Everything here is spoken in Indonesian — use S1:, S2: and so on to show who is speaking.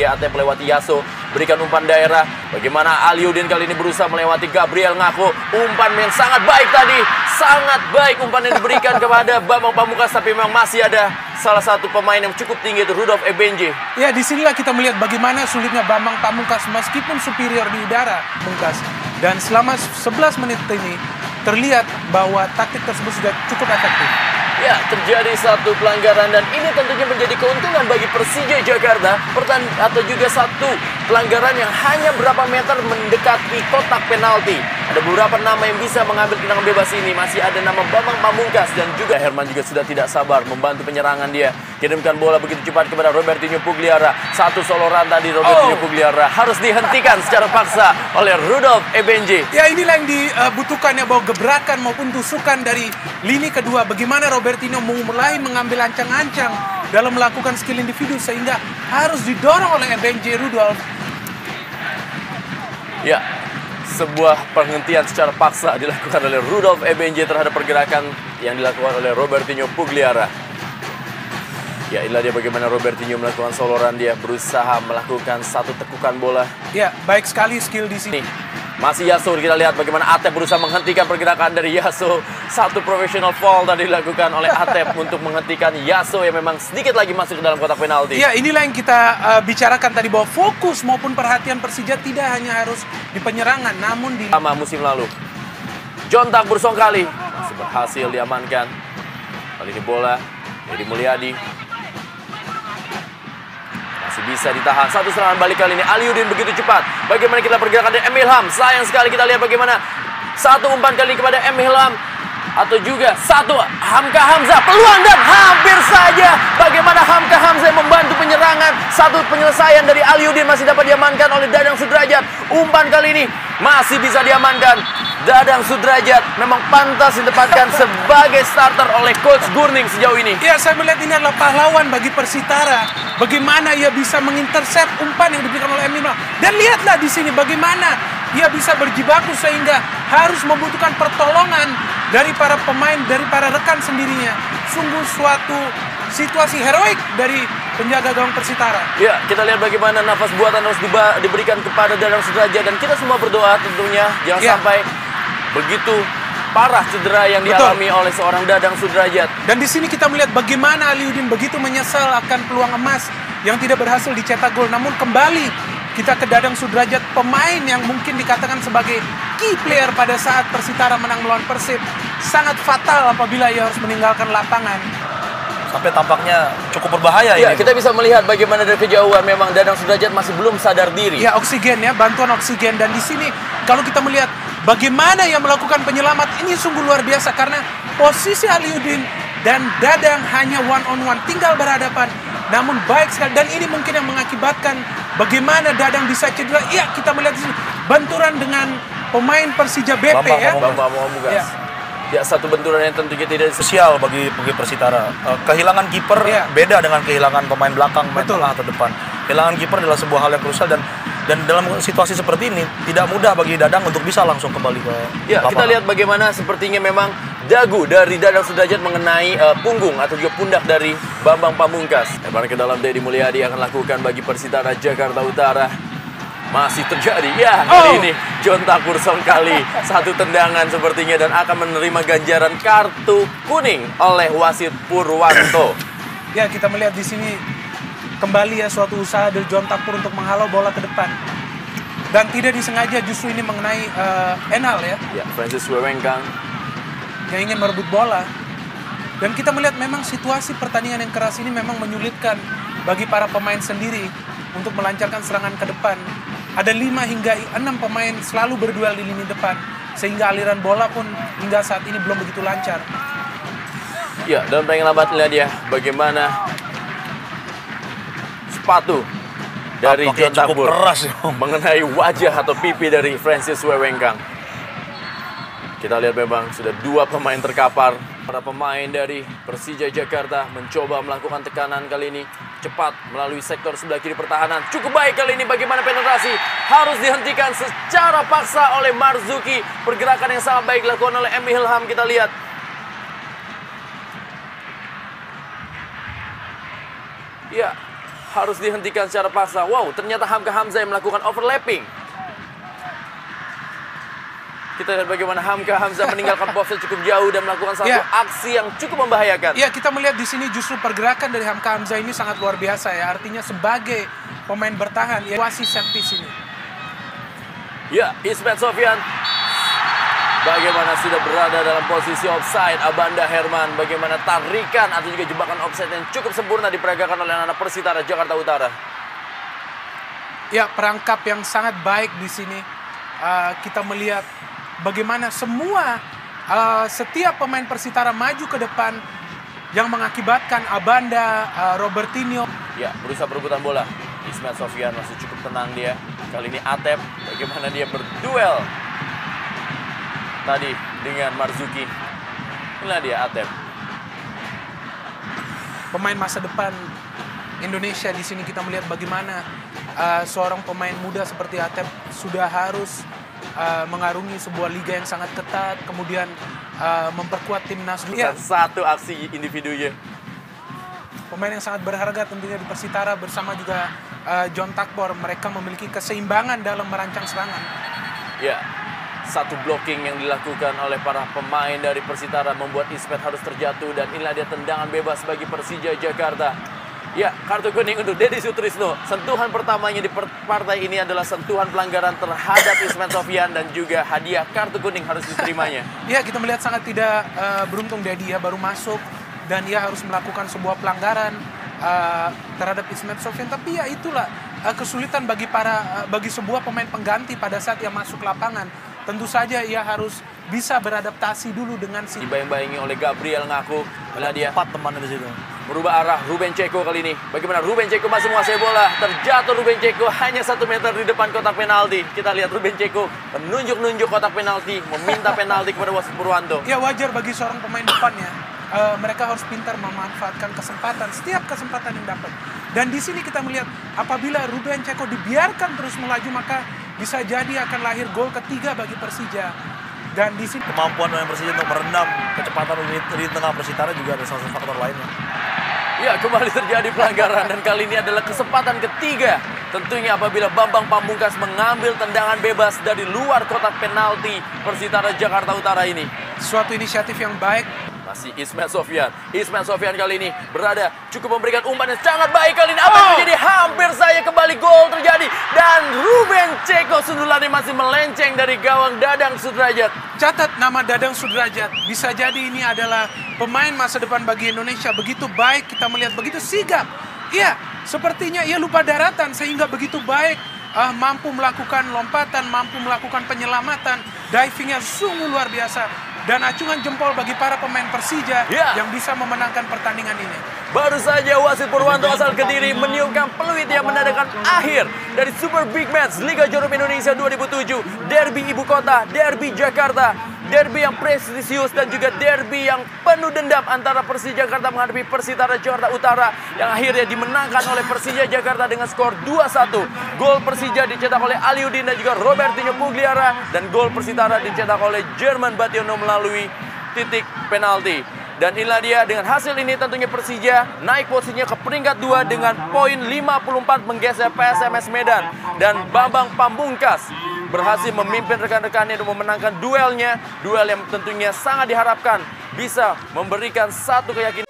S1: dia. Atep melewati Yaso, berikan umpan daerah. Bagaimana Aliudin kali ini berusaha melewati Gabriel Ngako. Umpan yang sangat baik tadi. Sangat baik umpan yang diberikan kepada Bambang Pamungkas. Tapi memang masih ada salah satu pemain yang cukup tinggi, itu Rudolf Ebenje.
S2: Ya, disinilah kita melihat bagaimana sulitnya Bambang Pamungkas meskipun superior di udara, Pamungkas. Dan selama 11 menit ini terlihat bahwa taktik tersebut sudah cukup efektif.
S1: Ya, terjadi satu pelanggaran dan ini tentunya menjadi keuntungan bagi Persija Jakarta. Atau juga satu pelanggaran yang hanya berapa meter mendekati kotak penalti. Ada beberapa nama yang bisa mengambil tendangan bebas ini. Masih ada nama Bambang Pamungkas dan juga Herman juga sudah tidak sabar membantu penyerangan dia. Kirimkan bola begitu cepat kepada Robertinho Pugliara. Satu soloran tadi Robertinho Pugliara harus dihentikan secara paksa oleh Rudolf Ebenje.
S2: Ya, inilah yang dibutuhkan ya, bahwa gebrakan maupun tusukan dari lini kedua. Bagaimana Robertinho mulai mengambil ancang-ancang dalam melakukan skill individu sehingga harus didorong oleh Ebenje Rudolf.
S1: Ya, sebuah penghentian secara paksa dilakukan oleh Rudolf Ebenje terhadap pergerakan yang dilakukan oleh Robertinho Pugliara. Ya, inilah dia bagaimana Robertinho melakukan soloran, dia berusaha melakukan satu tekukan bola.
S2: Ya, baik sekali skill di sini.
S1: Masih Yaso, kita lihat bagaimana Atep berusaha menghentikan pergerakan dari Yaso. Satu professional foul tadi dilakukan oleh Atep untuk menghentikan Yaso yang memang sedikit lagi masuk ke dalam kotak penalti.
S2: Ya, inilah yang kita bicarakan tadi, bahwa fokus maupun perhatian Persija tidak hanya harus di penyerangan, namun di
S1: sama musim lalu. Jontak Bursongkali masih berhasil diamankan. Kali ini bola Edi Mulyadi masih bisa ditahan. Satu serangan balik kali ini Aliudin begitu cepat. Bagaimana kita pergerakan dari Emil Ham. Sayang sekali kita lihat bagaimana satu umpan kali kepada Emil Ham. Atau juga satu Hamka Hamzah. Peluang dan hampir saja. Bagaimana Hamka Hamzah membantu penyerangan. Satu penyelesaian dari Aliudin masih dapat diamankan oleh Dadang Sudrajat. Umpan kali ini masih bisa diamankan. Dadang Sudrajat memang pantas ditempatkan sebagai starter oleh Coach Gurning sejauh ini.
S2: Ya, saya melihat ini adalah pahlawan bagi Persitara. Bagaimana ia bisa mengintersep umpan yang diberikan oleh Emil. Dan lihatlah di sini bagaimana ia bisa berjibaku sehingga harus membutuhkan pertolongan dari para pemain, dari para rekan sendirinya. Sungguh suatu situasi heroik dari penjaga gawang Persitara.
S1: Ya, kita lihat bagaimana nafas buatan harus diberikan kepada Dadang Sudrajat. Dan kita semua berdoa tentunya jangan sampai begitu parah cedera yang dialami oleh seorang Dadang Sudrajat.
S2: Dan di sini kita melihat bagaimana Aliudin begitu menyesal akan peluang emas yang tidak berhasil dicetak gol. Namun kembali kita ke Dadang Sudrajat, pemain yang mungkin dikatakan sebagai key player pada saat Persitara menang melawan Persib. Sangat fatal apabila ia harus meninggalkan lapangan.
S3: Sampai tampaknya cukup berbahaya
S1: ya,
S3: ini.
S1: Kita bisa melihat bagaimana dari kejauhan memang Dadang Sudrajat masih belum sadar diri.
S2: Ya, oksigen ya, bantuan oksigen. Dan di sini kalau kita melihat bagaimana ia melakukan penyelamat, ini sungguh luar biasa karena posisi Aliudin dan Dadang hanya one on one, tinggal berhadapan. Namun baik sekali, dan ini mungkin yang mengakibatkan bagaimana Dadang bisa cedera. Iya, kita melihat di sini benturan dengan pemain Persija BP
S1: Bambang Pamungkas. Ya, satu benturan yang tentunya tidak
S3: spesial bagi Persitara. Kehilangan kiper beda dengan kehilangan pemain belakang, pemain tengah atau depan. Kehilangan kiper adalah sebuah hal yang krusial dan dalam situasi seperti ini tidak mudah bagi Dadang untuk bisa langsung kembali ke lapangan.
S1: Kita lihat bagaimana sepertinya memang dagu dari Dadang Sudrajat mengenai punggung atau juga pundak dari Bambang Pamungkas. Lebaran ke dalam Edi Mulyadi akan lakukan bagi Persitara Jakarta Utara. Masih terjadi, kali ini Jontak Bursongkali. Satu tendangan sepertinya dan akan menerima ganjaran kartu kuning oleh wasit Purwanto.
S2: Ya, kita melihat di sini kembali ya suatu usaha dari Jontak Pur untuk menghalau bola ke depan. Dan tidak disengaja justru ini mengenai Enal ya.
S1: Ya, Francis Wewengkang
S2: yang ingin merebut bola. Dan kita melihat memang situasi pertandingan yang keras ini memang menyulitkan bagi para pemain sendiri untuk melancarkan serangan ke depan. Ada 5 hingga 6 pemain selalu berduel di lini depan, sehingga aliran bola pun hingga saat ini belum begitu lancar.
S1: Ya, dalam pertandingan lambat lihat dia bagaimana sepatu dari Jontak Pur mengenai wajah atau pipi dari Francis Wewengkang. Kita lihat memang sudah 2 pemain terkapar. Para pemain dari Persija Jakarta mencoba melakukan tekanan kali ini cepat melalui sektor sebelah kiri pertahanan. Cukup baik kali ini bagaimana penetrasi harus dihentikan secara paksa oleh Marzuki. Pergerakan yang sangat baik dilakukan oleh Emil Ham, kita lihat. Ya, harus dihentikan secara paksa. Wow, ternyata Hamka Hamzah yang melakukan overlapping. Kita lihat bagaimana Hamka Hamzah meninggalkan posnya cukup jauh dan melakukan satu aksi yang cukup membahayakan.
S2: Ya, kita melihat di sini justru pergerakan dari Hamka Hamzah ini sangat luar biasa ya. Artinya sebagai pemain bertahan, ya situasi set piece ini.
S1: Ya, Ismet Sofyan bagaimana sudah berada dalam posisi offside. Abanda Herman, bagaimana tarikan atau juga jebakan offside yang cukup sempurna diperagakan oleh anak-anak Persitara Jakarta Utara.
S2: Ya, perangkap yang sangat baik di sini. Kita melihat bagaimana semua setiap pemain Persitara maju ke depan yang mengakibatkan Abanda, Robertinho.
S1: Ya, berusaha perebutan bola. Ismet Sofyan masih cukup tenang dia. Kali ini Atep, bagaimana dia berduel tadi dengan Marzuki. Inilah dia Atep.
S2: Pemain masa depan Indonesia di sini kita melihat bagaimana seorang pemain muda seperti Atep sudah harus mengarungi sebuah liga yang sangat ketat, kemudian memperkuat timnas
S1: juga. Satu aksi individunya.
S2: Pemain yang sangat berharga tentunya di Persitara bersama juga John Takbor. Mereka memiliki keseimbangan dalam merancang serangan.
S1: Ya, satu blocking yang dilakukan oleh para pemain dari Persitara membuat Ismet harus terjatuh. Dan inilah dia tendangan bebas bagi Persija Jakarta. Ya, kartu kuning untuk Deddy Sutrisno. Sentuhan pertamanya di partai ini adalah sentuhan pelanggaran terhadap Ismet Sofyan dan juga hadiah kartu kuning harus diterimanya.
S2: Ya, kita melihat sangat tidak beruntung Deddy ya, baru masuk dan ia harus melakukan sebuah pelanggaran terhadap Ismet Sofyan. Tapi ya itulah kesulitan bagi sebuah pemain pengganti pada saat ia masuk lapangan. Tentu saja ia harus bisa beradaptasi dulu dengan si
S1: dibayang-bayangi oleh Gabriel Ngaku. Inilah dia
S3: 4 temannya di situ.
S1: Merubah arah Ruben Ceko kali ini. Bagaimana Ruben Ceko masih menguasai bola. Terjatuh Ruben Ceko hanya 1 meter di depan kotak penalti. Kita lihat Ruben Ceko menunjuk-nunjuk kotak penalti, meminta penalti kepada wasit Purwanto.
S2: Ya, wajar bagi seorang pemain depannya. Mereka harus pintar memanfaatkan kesempatan, setiap kesempatan yang dapat. Dan di sini kita melihat apabila Ruben Ceko dibiarkan terus melaju, maka bisa jadi akan lahir gol ketiga bagi Persija. Dan di sini
S3: kemampuan pemain Persija untuk meredam kecepatan di tengah Persitara juga ada salah satu faktor lainnya.
S1: Ya, kembali terjadi pelanggaran dan kali ini adalah kesempatan ketiga. Tentunya apabila Bambang Pamungkas mengambil tendangan bebas dari luar kotak penalti Persitara Jakarta Utara ini.
S2: Suatu inisiatif yang baik.
S1: Masih Ismet Sofyan. Ismet Sofyan kali ini berada cukup memberikan umpan yang sangat baik kali ini. Apa yang terjadi? Hampir saja kembali gol terjadi. Dan Ruben Ceko sundulannya masih melenceng dari gawang Dadang Sudrajat.
S2: Catat nama Dadang Sudrajat. Bisa jadi ini adalah pemain masa depan bagi Indonesia. Begitu baik, kita melihat begitu sigap. Iya, sepertinya ia lupa daratan sehingga begitu baik. Mampu melakukan lompatan, mampu melakukan penyelamatan. Divingnya sungguh luar biasa. Dan acungan jempol bagi para pemain Persija yang bisa memenangkan pertandingan ini.
S1: Baru saja wasit Purwanto asal Kediri meniupkan peluit yang menandakan akhir dari Super Big Match Liga Jarum Indonesia 2007. Derby Ibu Kota, Derby Jakarta, derby yang prestisius dan juga derby yang penuh dendam antara Persija Jakarta menghadapi Persitara Jakarta Utara yang akhirnya dimenangkan oleh Persija Jakarta dengan skor 2-1. Gol Persija dicetak oleh Aliudin dan juga Robertinho Pugliara dan gol Persitara dicetak oleh Jerman Bationo melalui titik penalti. Dan inilah dia, dengan hasil ini tentunya Persija naik posisinya ke peringkat 2 dengan poin 54 menggeser PSMS Medan. Dan Bambang Pamungkas berhasil memimpin rekan-rekannya untuk memenangkan duelnya. Duel yang tentunya sangat diharapkan bisa memberikan satu keyakinan.